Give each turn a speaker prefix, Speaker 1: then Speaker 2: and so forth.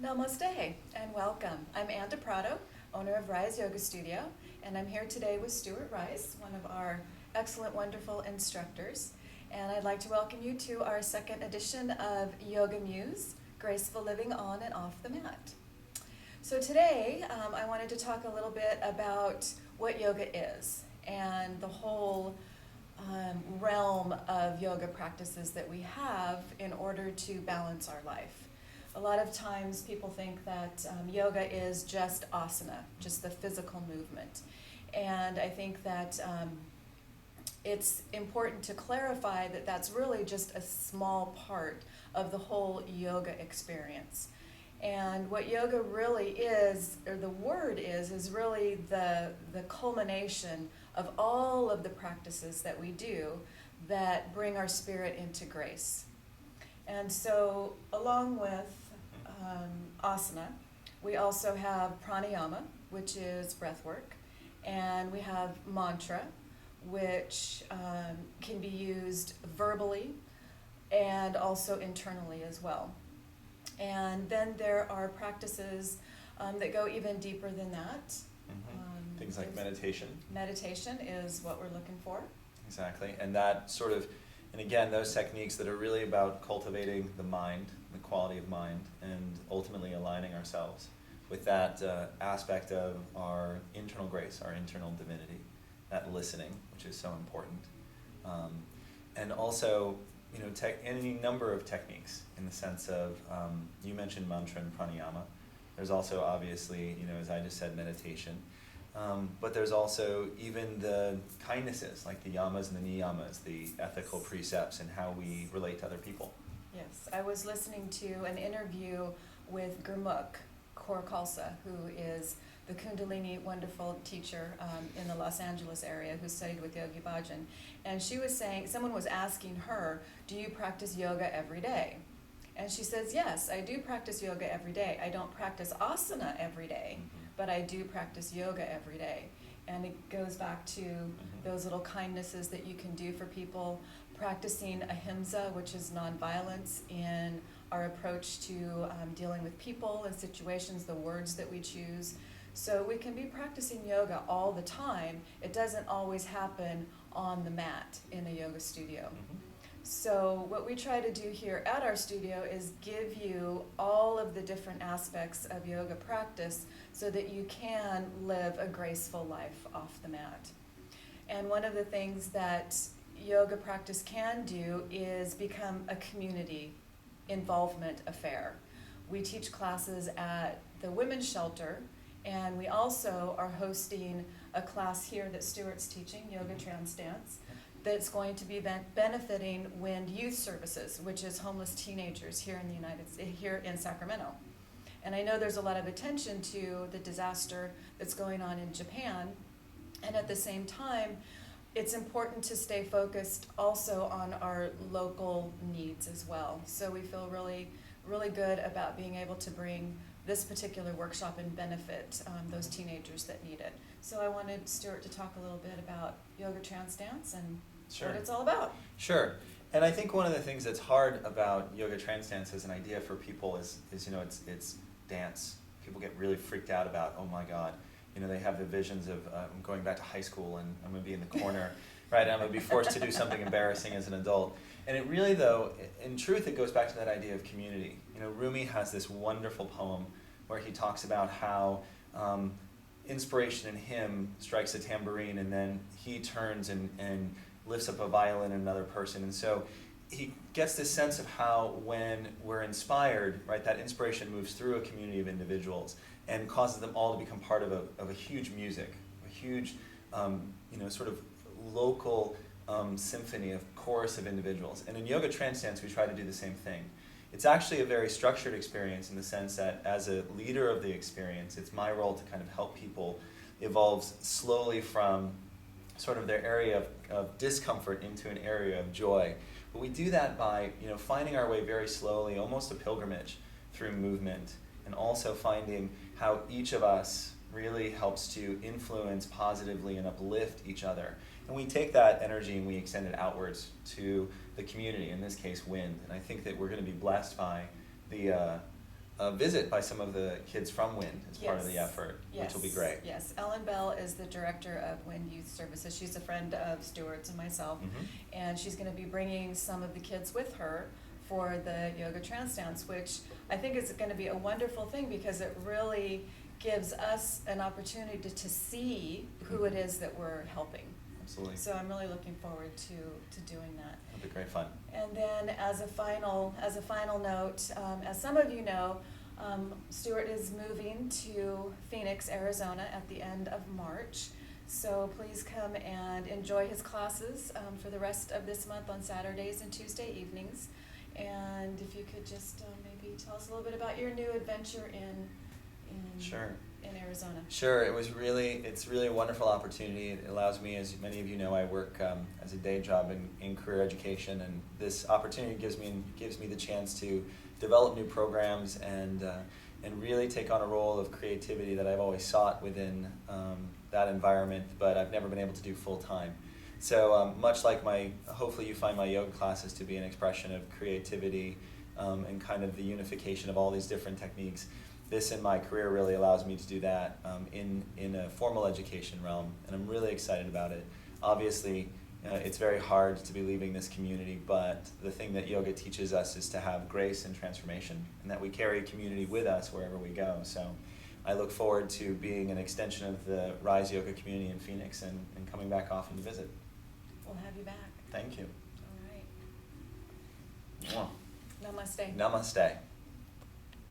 Speaker 1: Namaste and welcome. I'm Anda Prado, owner of Rise Yoga Studio, and I'm here today with Stuart Rice, one of our excellent, wonderful instructors. And I'd like to welcome you to our second edition of Yoga Muse, Graceful Living on and Off the Mat. So today, I wanted to talk a little bit about what yoga is and the whole realm of yoga practices that we have in order to balance our life. A lot of times people think that yoga is just asana, just the physical movement. And I think that it's important to clarify that that's really just a small part of the whole yoga experience. And what yoga really is, or the word is really the culmination of all of the practices that we do that bring our spirit into grace. And so along with asana, we also have pranayama, which is breath work, and we have mantra, which can be used verbally and also internally as well. And then there are practices that go even deeper than that.
Speaker 2: Things like meditation.
Speaker 1: Meditation is what we're looking for.
Speaker 2: Exactly, and that sort of, and again, those techniques that are really about cultivating the mind, the quality of mind, and ultimately aligning ourselves with that aspect of our internal grace, our internal divinity, that listening, which is so important. And also, any number of techniques in the sense of, you mentioned mantra and pranayama. There's also obviously, as I just said, meditation. But there's also even the kindnesses, like the yamas and the niyamas, the ethical precepts and how we relate to other people.
Speaker 1: Yes, I was listening to an interview with Gurmukh Kaur Khalsa, who is the Kundalini wonderful teacher in the Los Angeles area who studied with Yogi Bhajan. And she was saying, someone was asking her, do you practice yoga every day? And she says, yes, I do practice yoga every day. I don't practice asana every day, but I do practice yoga every day. And it goes back to those little kindnesses that you can do for people, practicing ahimsa, which is nonviolence, in our approach to dealing with people and situations, the words that we choose. So we can be practicing yoga all the time. It doesn't always happen on the mat in a yoga studio. So what we try to do here at our studio is give you all of the different aspects of yoga practice so that you can live a graceful life off the mat. And one of the things that yoga practice can do is become a community involvement affair. We teach classes at the women's shelter, and we also are hosting a class here that Stuart's teaching, Yoga Trance Dance, that's going to be benefiting Wind Youth Services, which is homeless teenagers here in Sacramento. And I know there's a lot of attention to the disaster that's going on in Japan, and at the same time, it's important to stay focused also on our local needs as well. So we feel really, really good about being able to bring this particular workshop and benefit those teenagers that need it. So I wanted Stuart to talk a little bit about Yoga Trance Dance and what it's all about.
Speaker 2: Sure. And I think one of the things that's hard about Yoga Trance Dance as an idea for people is it's dance. People get really freaked out about, oh my God, they have the visions of I'm going back to high school and I'm going to be in the corner, right? I'm going to be forced to do something embarrassing as an adult. And it really, though, in truth, it goes back to that idea of community. Rumi has this wonderful poem where he talks about how inspiration in him strikes a tambourine and then he turns and lifts up a violin in another person. And so he gets this sense of how when we're inspired, right, that inspiration moves through a community of individuals and causes them all to become part of a huge music, a huge, sort of local symphony of chorus of individuals. And in Yoga Trance Dance, we try to do the same thing. It's actually a very structured experience in the sense that as a leader of the experience, it's my role to kind of help people evolve slowly from sort of their area of discomfort into an area of joy. But we do that by finding our way very slowly, almost a pilgrimage through movement, and also finding how each of us really helps to influence positively and uplift each other. And we take that energy and we extend it outwards to the community, in this case wind. And I think that we're going to be blessed by the visit by some of the kids from WIN as part of the
Speaker 1: Yes.
Speaker 2: effort,
Speaker 1: Yes.
Speaker 2: which will be great.
Speaker 1: Yes, Ellen Bell is the director of WIN Youth Services. She's a friend of Stuart's and myself,
Speaker 2: Mhm.
Speaker 1: and she's going to be bringing some of the kids with her for the yoga trance dance, which I think is going to be a wonderful thing because it really gives us an opportunity to see who it is that we're helping.
Speaker 2: Absolutely.
Speaker 1: So I'm really looking forward to doing that.
Speaker 2: It'll be great fun.
Speaker 1: And then as a final note, as some of you know, Stuart is moving to Phoenix, Arizona at the end of March. So please come and enjoy his classes for the rest of this month on Saturdays and Tuesday evenings. And if you could just maybe tell us a little bit about your new adventure in
Speaker 2: Sure.
Speaker 1: in Arizona.
Speaker 2: Sure, it's really a wonderful opportunity. It allows me, as many of you know, I work as a day job in career education, and this opportunity gives me the chance to develop new programs and really take on a role of creativity that I've always sought within that environment, but I've never been able to do full time. So much like hopefully you find my yoga classes to be an expression of creativity and kind of the unification of all these different techniques. This in my career really allows me to do that in a formal education realm, and I'm really excited about it. Obviously, it's very hard to be leaving this community, but the thing that yoga teaches us is to have grace and transformation, and that we carry community with us wherever we go. So I look forward to being an extension of the Rise Yoga community in Phoenix and coming back often to visit.
Speaker 1: We'll have you back.
Speaker 2: Thank you.
Speaker 1: All right.
Speaker 2: Mwah.
Speaker 1: Namaste.
Speaker 2: Namaste.